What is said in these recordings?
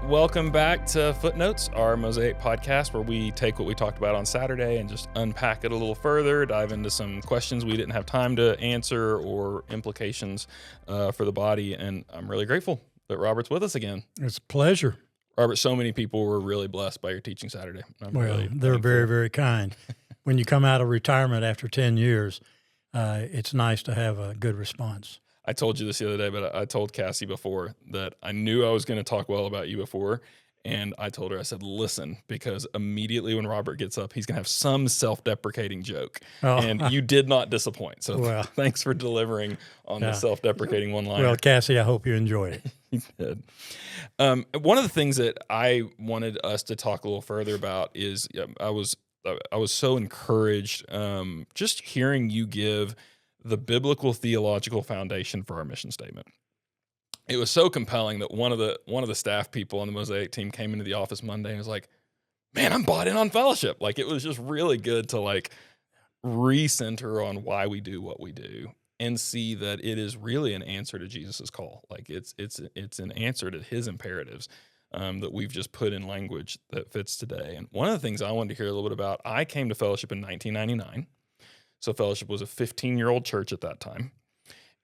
Welcome back to Footnotes, our Mosaic podcast where we take what we talked about on Saturday and just unpack it a little further, dive into some questions we didn't have time to answer or implications for the body. And I'm really grateful that Robert's with us again. It's a pleasure. Robert, so many people were really blessed by your teaching Saturday. They're very, very kind. When you come out of retirement after 10 years, it's nice to have a good response. I told you this the other day, but I told Cassie before that I knew I was going to talk well about you before. And I told her, I said, listen, because immediately when Robert gets up, he's going to have some self-deprecating joke. And you did not disappoint. So thanks for delivering on the self-deprecating one-liner. Well, Cassie, I hope you enjoyed it. You did. One of the things that I wanted us to talk a little further about is I was so encouraged just hearing you give the biblical theological foundation for our mission statement. It was so compelling that one of the staff people on the Mosaic team came into the office Monday and was like, man, I'm bought in on fellowship. Like, it was just really good to like recenter on why we do what we do and see that it is really an answer to Jesus's call. Like it's an answer to his imperatives that we've just put in language that fits today. And one of the things I wanted to hear a little bit about, I came to fellowship in 1999. So Fellowship was a 15-year-old church at that time.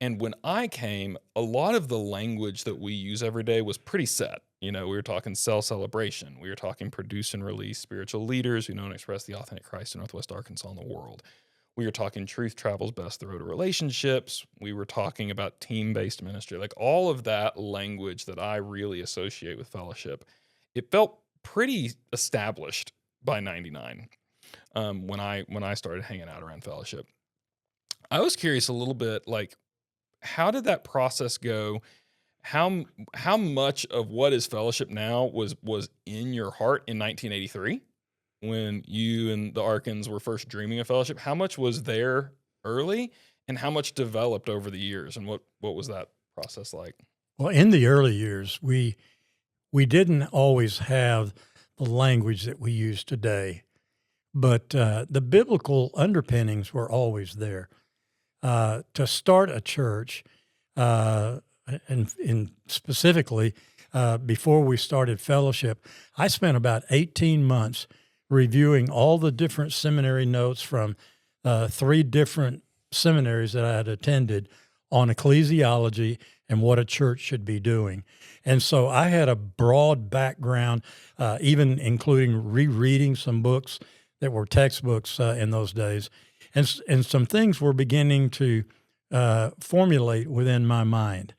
And when I came, a lot of the language that we use every day was pretty set. You know, we were talking cell celebration. We were talking produce and release spiritual leaders who know and express the authentic Christ in Northwest Arkansas and the world. We were talking truth travels best the road to relationships. We were talking about team-based ministry. Like all of that language that I really associate with Fellowship, it felt pretty established by 99. When I started hanging out around Fellowship. I was curious a little bit, like, how did that process go? How much of what is Fellowship now was in your heart in 1983 when you and the Arkans were first dreaming of Fellowship? How much was there early, and how much developed over the years, and what was that process like? Well, in the early years, we didn't always have the language that we use today. But the biblical underpinnings were always there. To start a church, and specifically before we started Fellowship, I spent about 18 months reviewing all the different seminary notes from 3 different seminaries that I had attended on ecclesiology and what a church should be doing. And so I had a broad background, even including rereading some books that were textbooks in those days. And some things were beginning to formulate within my mind.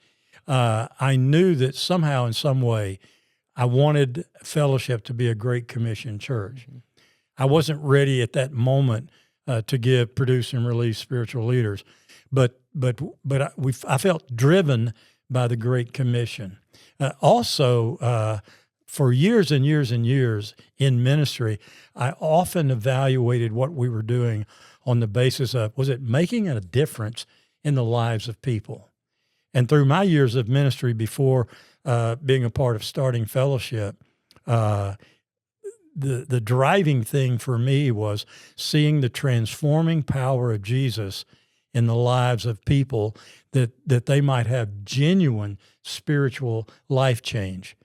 I knew that somehow, in some way, I wanted Fellowship to be a Great Commission church. Mm-hmm. I wasn't ready at that moment to give produce and release spiritual leaders, but I felt driven by the Great Commission. Also, for years and years and years in ministry, I often evaluated what we were doing on the basis of, was it making a difference in the lives of people? And through my years of ministry before being a part of starting Fellowship, the driving thing for me was seeing the transforming power of Jesus in the lives of people, that they might have genuine spiritual life change.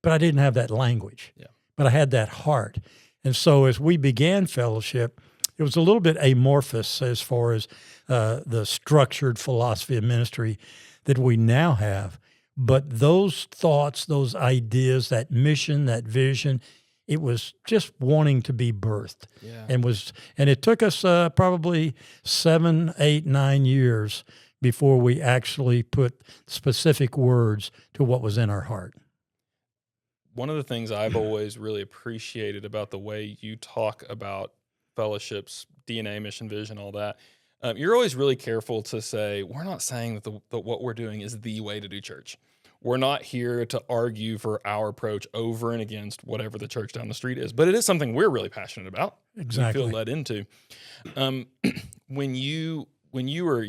But I didn't have that language, but I had that heart. And so as we began Fellowship, it was a little bit amorphous as far as the structured philosophy of ministry that we now have. But those thoughts, those ideas, that mission, that vision, it was just wanting to be birthed. Yeah. And it took us probably 7, 8, 9 years before we actually put specific words to what was in our heart. One of the things I've always really appreciated about the way you talk about Fellowship's DNA, mission, vision, all that, you're always really careful to say, we're not saying that what we're doing is the way to do church. We're not here to argue for our approach over and against whatever the church down the street is, but it is something we're really passionate about. Exactly. We feel led into. When you were,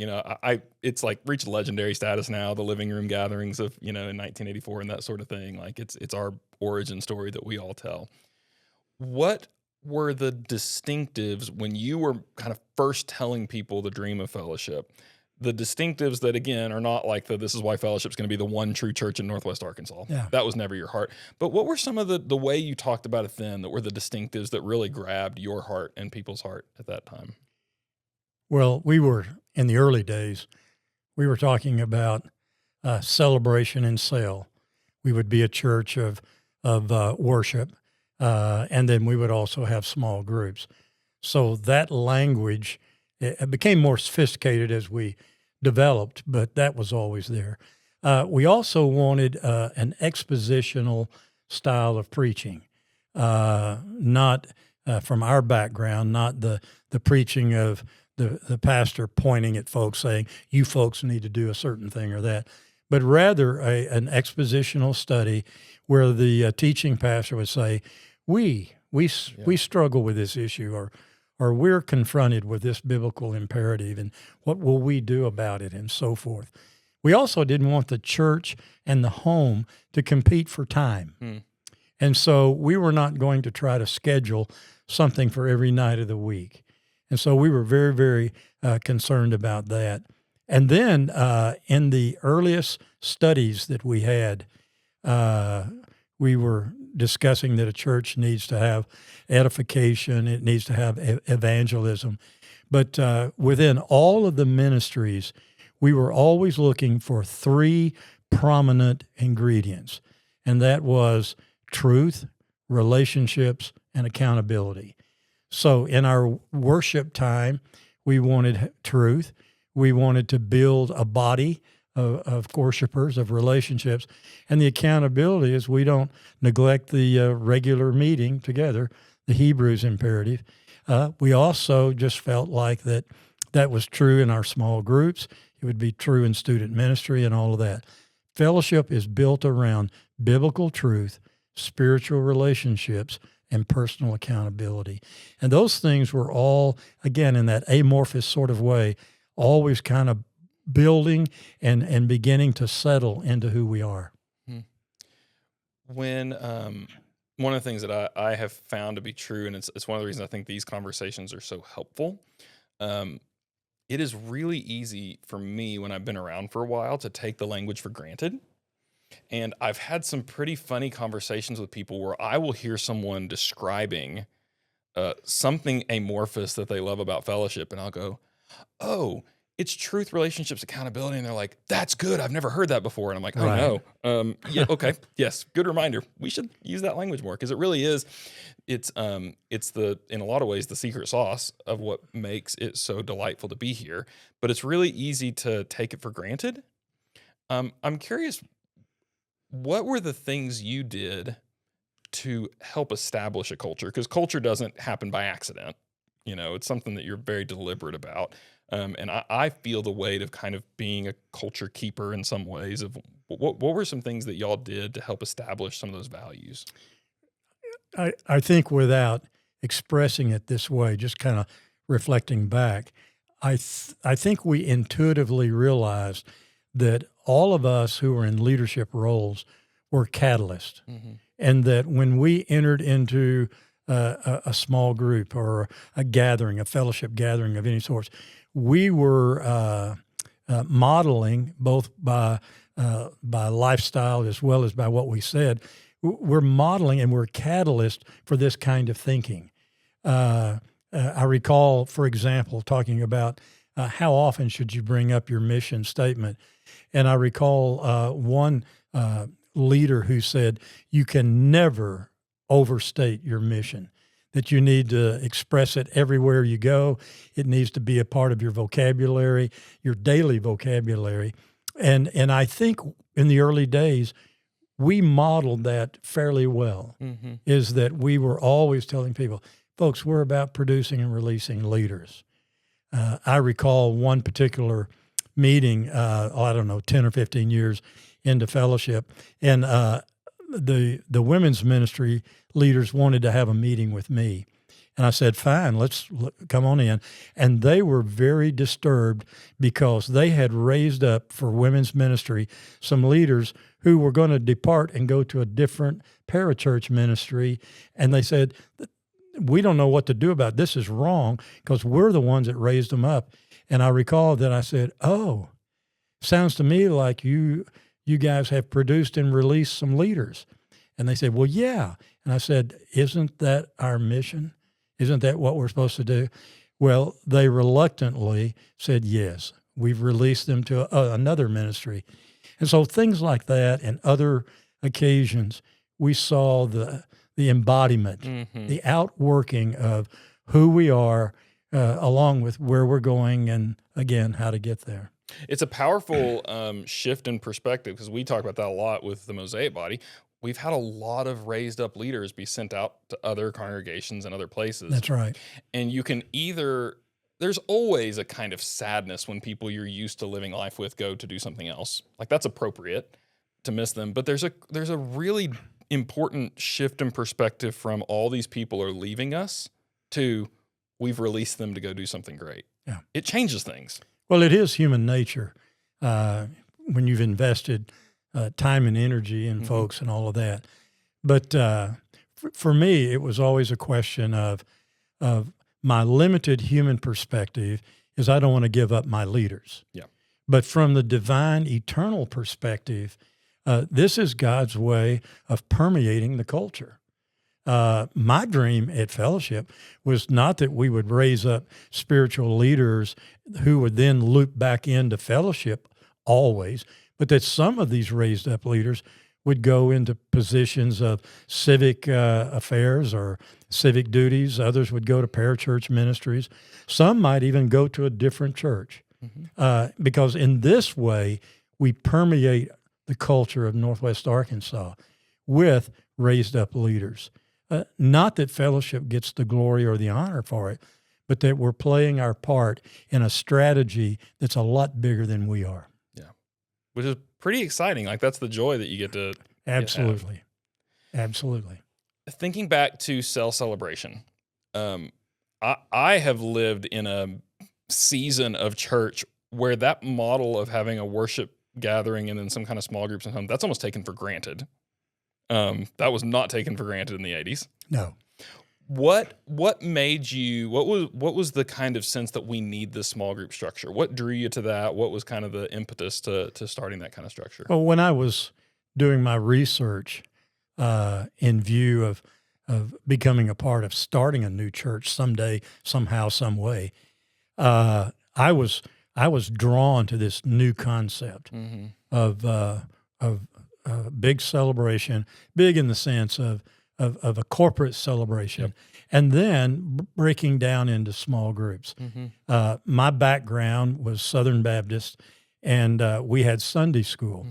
it's like reached legendary status now, the living room gatherings of, in 1984 and that sort of thing. Like it's our origin story that we all tell. What were the distinctives when you were kind of first telling people the dream of Fellowship the distinctives that, again, are not like this is why fellowship's going to be the one true church in Northwest Arkansas. Yeah. That was never your heart. But what were some of the way you talked about it then that were the distinctives that really grabbed your heart and people's heart at that time? Well, we were in the early days, we were talking about celebration and sale. We would be a church of worship, and then we would also have small groups. So that language it became more sophisticated as we developed, but that was always there. We also wanted an expositional style of preaching, not from our background, not the preaching of the pastor pointing at folks saying, you folks need to do a certain thing or that, but rather an expositional study where the teaching pastor would say, we struggle with this issue, or we're confronted with this biblical imperative, and what will we do about it, and so forth. We also didn't want the church and the home to compete for time. And so we were not going to try to schedule something for every night of the week. And so we were very, very concerned about that. And then in the earliest studies that we had, we were discussing that a church needs to have edification, it needs to have evangelism. But within all of the ministries, we were always looking for three prominent ingredients, and that was truth, relationships, and accountability. So in our worship time, we wanted truth. We wanted to build a body of worshipers, of relationships. And the accountability is we don't neglect the regular meeting together, the Hebrews imperative. We also just felt like that was true in our small groups. It would be true in student ministry and all of that. Fellowship is built around biblical truth, spiritual relationships, and personal accountability. And those things were all, again, in that amorphous sort of way, always kind of building and beginning to settle into who we are. When one of the things that I have found to be true, and it's one of the reasons I think these conversations are so helpful, it is really easy for me when I've been around for a while to take the language for granted. And I've had some pretty funny conversations with people where I will hear someone describing something amorphous that they love about fellowship, and I'll go, oh, it's truth, relationships, accountability. And they're like, that's good. I've never heard that before. And I'm like, oh, Right. no. Yeah, okay. Yes. Good reminder. We should use that language more because it really is. It's in a lot of ways, the secret sauce of what makes it so delightful to be here. But it's really easy to take it for granted. I'm curious, what were the things you did to help establish a culture? Because culture doesn't happen by accident. It's something that you're very deliberate about. And I feel the weight of kind of being a culture keeper in some ways. Of what were some things that y'all did to help establish some of those values? I think without expressing it this way, just kind of reflecting back, I think we intuitively realized that all of us who were in leadership roles were catalysts, and that when we entered into a small group or a gathering, a fellowship gathering of any sort, we were modeling both by lifestyle as well as by what we said. We're modeling and we're catalyst for this kind of thinking. I recall, for example, talking about how often should you bring up your mission statement. And I recall one leader who said, you can never overstate your mission, that you need to express it everywhere you go. It needs to be a part of your vocabulary, your daily vocabulary. And I think in the early days, we modeled that fairly well, is that we were always telling people, folks, we're about producing and releasing leaders. I recall one particular meeting, 10 or 15 years into fellowship, and the women's ministry leaders wanted to have a meeting with me. And I said, fine, let's come on in. And they were very disturbed because they had raised up for women's ministry some leaders who were going to depart and go to a different parachurch ministry. And they said, we don't know what to do about it. This is wrong because we're the ones that raised them up. And I recall that I said, "Oh, sounds to me like you guys have produced and released some leaders." And they said, "Well, yeah." And I said, "Isn't that our mission? Isn't that what we're supposed to do?" Well, they reluctantly said, "Yes, we've released them to another ministry." And so things like that and other occasions, we saw the embodiment, the outworking of who we are, along with where we're going, and again, how to get there. It's a powerful shift in perspective, because we talk about that a lot with the Mosaic body. We've had a lot of raised up leaders be sent out to other congregations and other places. That's right. And you can either, there's always a kind of sadness when people you're used to living life with go to do something else. Like, that's appropriate to miss them. But there's a really important shift in perspective from all these people are leaving us to we've released them to go do something great. Yeah. It changes things. Well, it is human nature when you've invested time and energy in folks and all of that. But for me, it was always a question of my limited human perspective is I don't want to give up my leaders. Yeah. But from the divine, eternal perspective, this is God's way of permeating the culture. My dream at Fellowship was not that we would raise up spiritual leaders who would then loop back into Fellowship always, but that some of these raised up leaders would go into positions of civic affairs or civic duties. Others would go to parachurch ministries. Some might even go to a different church, because in this way, we permeate the culture of Northwest Arkansas with raised up leaders. Not that Fellowship gets the glory or the honor for it, but that we're playing our part in a strategy that's a lot bigger than we are. Yeah. Which is pretty exciting. Like, that's the joy that you get to Absolutely. Absolutely. Thinking back to cell celebration, I have lived in a season of church where that model of having a worship gathering and then some kind of small groups and home, that's almost taken for granted. That was not taken for granted in the 80s. No. What made you, what was the kind of sense that we need this small group structure? What drew you to that? What was kind of the impetus to starting that kind of structure? Well, when I was doing my research in view of becoming a part of starting a new church someday, somehow, some way, I was drawn to this new concept of big celebration, big in the sense of a corporate celebration, and then breaking down into small groups. My background was Southern Baptist, and we had Sunday school.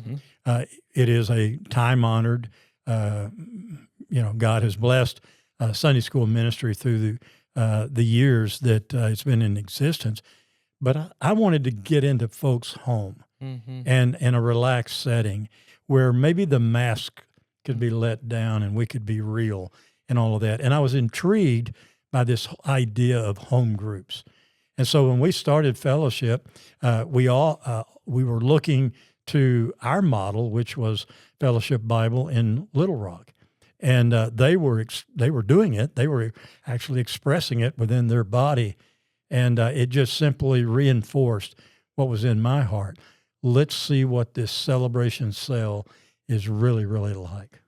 It is a time-honored, God has blessed Sunday school ministry through the years that it's been in existence. But I wanted to get into folks' home and in a relaxed setting where maybe the mask could be let down and we could be real and all of that. And I was intrigued by this idea of home groups. And so when we started Fellowship, we were looking to our model, which was Fellowship Bible in Little Rock. And they were doing it. They were actually expressing it within their body. And it just simply reinforced what was in my heart. Let's see what this celebration cell is really, really like.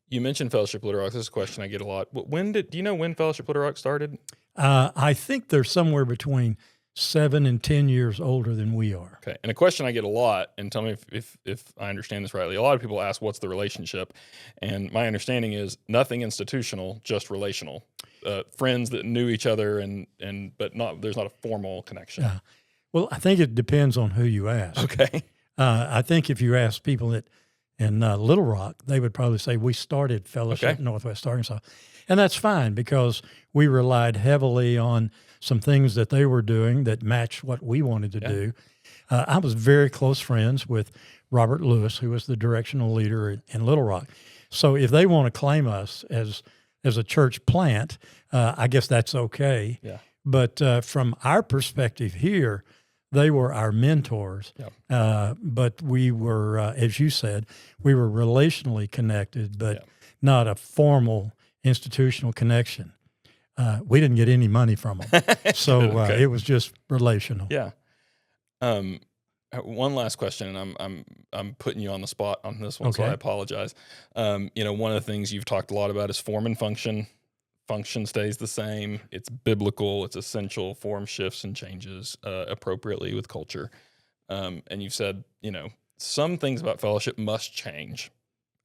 You mentioned Fellowship Little Rock. This is a question I get a lot. Do you know when Fellowship Little Rock started? I think they're somewhere between 7 and 10 years older than we are. Okay. And a question I get a lot, and tell me if I understand this rightly. A lot of people ask, what's the relationship? And my understanding is nothing institutional, just relational. Friends that knew each other, but there's not a formal connection. Yeah. Well, I think it depends on who you ask. Okay. I think if you ask people in Little Rock, they would probably say we started Fellowship Northwest Arkansas. And that's fine because we relied heavily on some things that they were doing that matched what we wanted to do. I was very close friends with Robert Lewis, who was the directional leader in Little Rock. So if they want to claim us as a church plant, I guess that's okay. Yeah. But from our perspective here, they were our mentors. But we were, as you said, we were relationally connected, but not a formal institutional connection. we didn't get any money from them. So Okay. it was just relational. Yeah. One last question, and I'm putting you on the spot on this one, so I Okay. apologize. One of the things you've talked a lot about is form and function. Function stays the same. It's biblical. It's essential. Form shifts and changes appropriately with culture. And you've said, some things about fellowship must change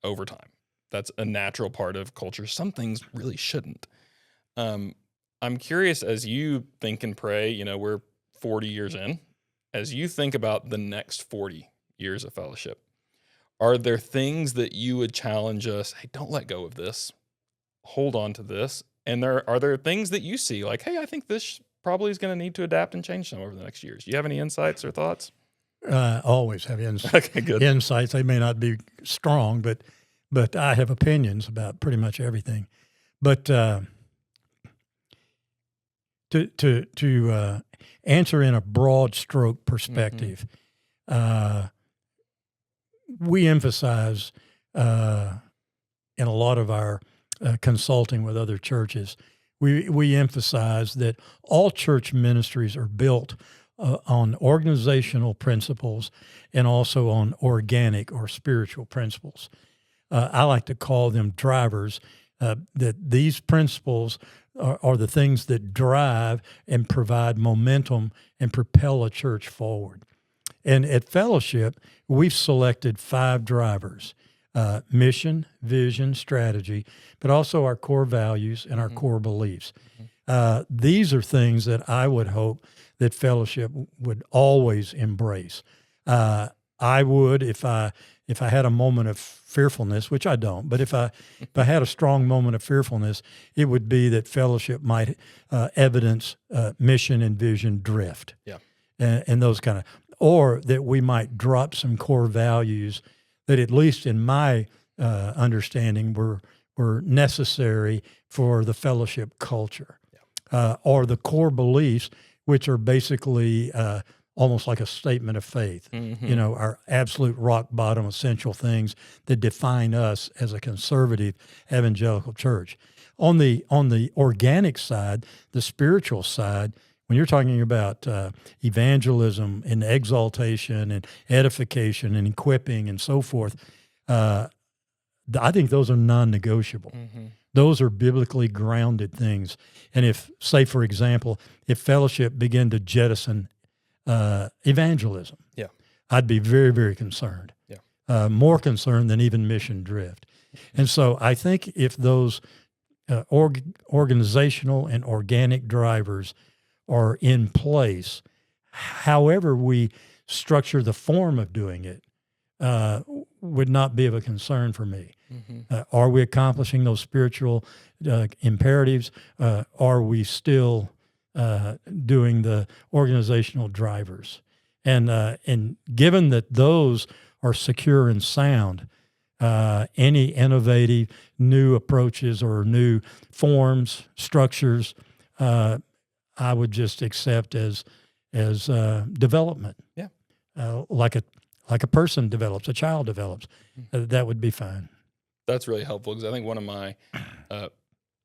over time. That's a natural part of culture. Some things really shouldn't. I'm curious, as you think and pray, we're 40 years in, as you think about the next 40 years of fellowship, are there things that you would challenge us? Hey, don't let go of this. Hold on to this. And are there things that you see like, hey, I think this probably is going to need to adapt and change some over the next years? Do you have any insights or thoughts? Always have Okay, good. insights. They may not be strong, but I have opinions about pretty much everything. But to answer in a broad stroke perspective, we emphasize in a lot of our consulting with other churches, we emphasize that all church ministries are built on organizational principles and also on organic or spiritual principles. I like to call them drivers, that these principles are the things that drive and provide momentum and propel a church forward. And at Fellowship, we've selected 5 drivers: mission, vision, strategy, but also our core values and our core beliefs. These are things that I would hope that Fellowship would always embrace. I would, if I had a moment of fearfulness, which I don't, but if I had a strong moment of fearfulness, it would be that Fellowship might evidence mission and vision drift. Yeah. And those kind of, or that we might drop some core values that, at least in my understanding, were necessary for the Fellowship culture, or the core beliefs, which are basically almost like a statement of faith. Our absolute rock bottom essential things that define us as a conservative evangelical church. On the organic side, the spiritual side, when you're talking about evangelism and exaltation and edification and equipping and so forth, I think those are non-negotiable. Those are biblically grounded things. And if, say, for example, if Fellowship began to jettison evangelism, I'd be very, very concerned. More concerned than even mission drift. And so I think if those organizational and organic drivers are in place, however we structure the form of doing it would not be of a concern for me. Are we accomplishing those spiritual imperatives? Are we still doing the organizational drivers? And given that those are secure and sound, any innovative new approaches or new forms, structures, I would just accept as development. Like a person develops, a child develops. That would be fine. That's really helpful, because I think one of my, I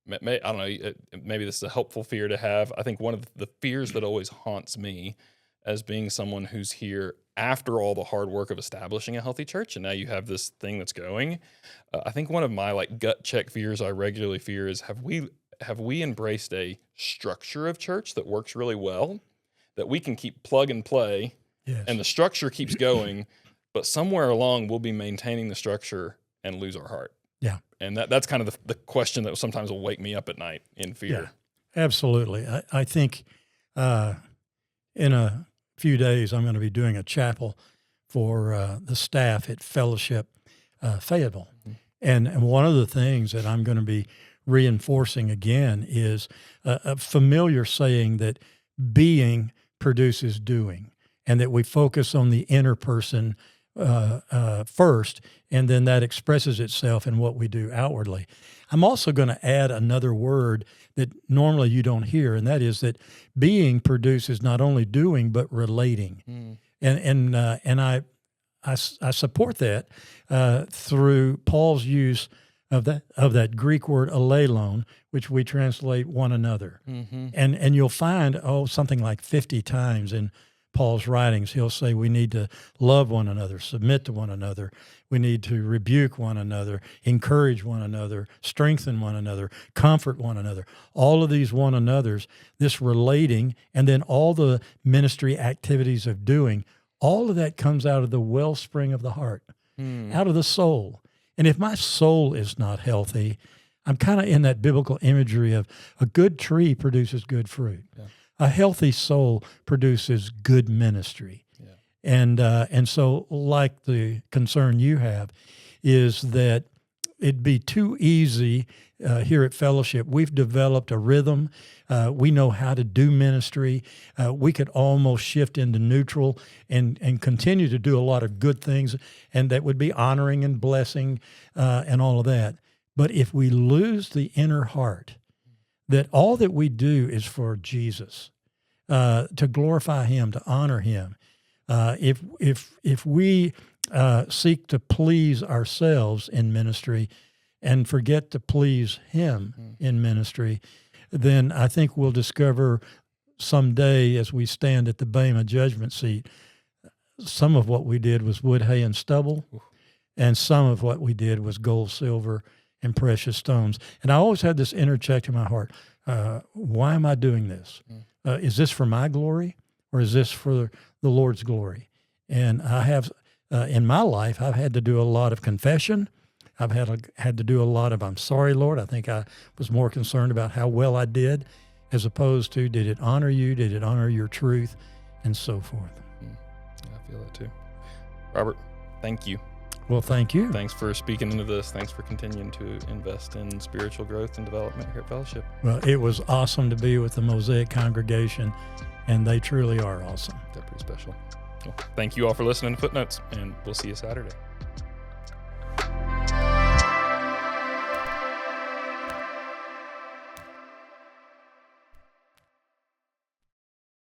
don't know, maybe this is a helpful fear to have. I think one of the fears that always haunts me as being someone who's here after all the hard work of establishing a healthy church, and now you have this thing that's going. I think one of my gut check fears I regularly fear is, have we embraced a structure of church that works really well, that we can keep plug and play, and the structure keeps going, but somewhere along we'll be maintaining the structure and lose our heart. And that's kind of the question that sometimes will wake me up at night in fear. Absolutely. I think in a few days I'm going to be doing a chapel for the staff at Fellowship Fayetteville. And one of the things that I'm going to be reinforcing again is a familiar saying that being produces doing, and that we focus on the inner person first, and then that expresses itself in what we do outwardly. I'm also going to add another word that normally you don't hear, and that is that being produces not only doing but relating. And I support that through Paul's use of that Greek word alelon, which we translate one another. Mm-hmm. And you'll find, something like 50 times in Paul's writings, he'll say we need to love one another, submit to one another. We need to rebuke one another, encourage one another, strengthen one another, comfort one another. All of these one another's, this relating, and then all the ministry activities of doing, all of that comes out of the wellspring of the heart, out of the soul. And if my soul is not healthy, I'm kind of in that biblical imagery of a good tree produces good fruit. Yeah. A healthy soul produces good ministry. Yeah. And so, like the concern you have, is that it'd be too easy here at Fellowship. We've developed a rhythm. We know how to do ministry. We could almost shift into neutral and continue to do a lot of good things, and that would be honoring and blessing and all of that. But if we lose the inner heart, that all that we do is for Jesus, to glorify Him, to honor Him. If we seek to please ourselves in ministry and forget to please Him in ministry, then I think we'll discover someday as we stand at the Bema judgment seat, some of what we did was wood, hay, and stubble, and some of what we did was gold, silver, and precious stones. And I always had this inner check in my heart. Why am I doing this? Is this for my glory, or is this for the Lord's glory? And I have, in my life, I've had to do a lot of confession. I've had to do a lot of, I'm sorry, Lord. I think I was more concerned about how well I did, as opposed to, did it honor you? Did it honor your truth? And so forth. Yeah, I feel that too. Robert, thank you. Well, thank you. Thanks for speaking into this. Thanks for continuing to invest in spiritual growth and development here at Fellowship. Well, it was awesome to be with the Mosaic congregation, and they truly are awesome. They're pretty special. Well, thank you all for listening to Footnotes, and we'll see you Saturday.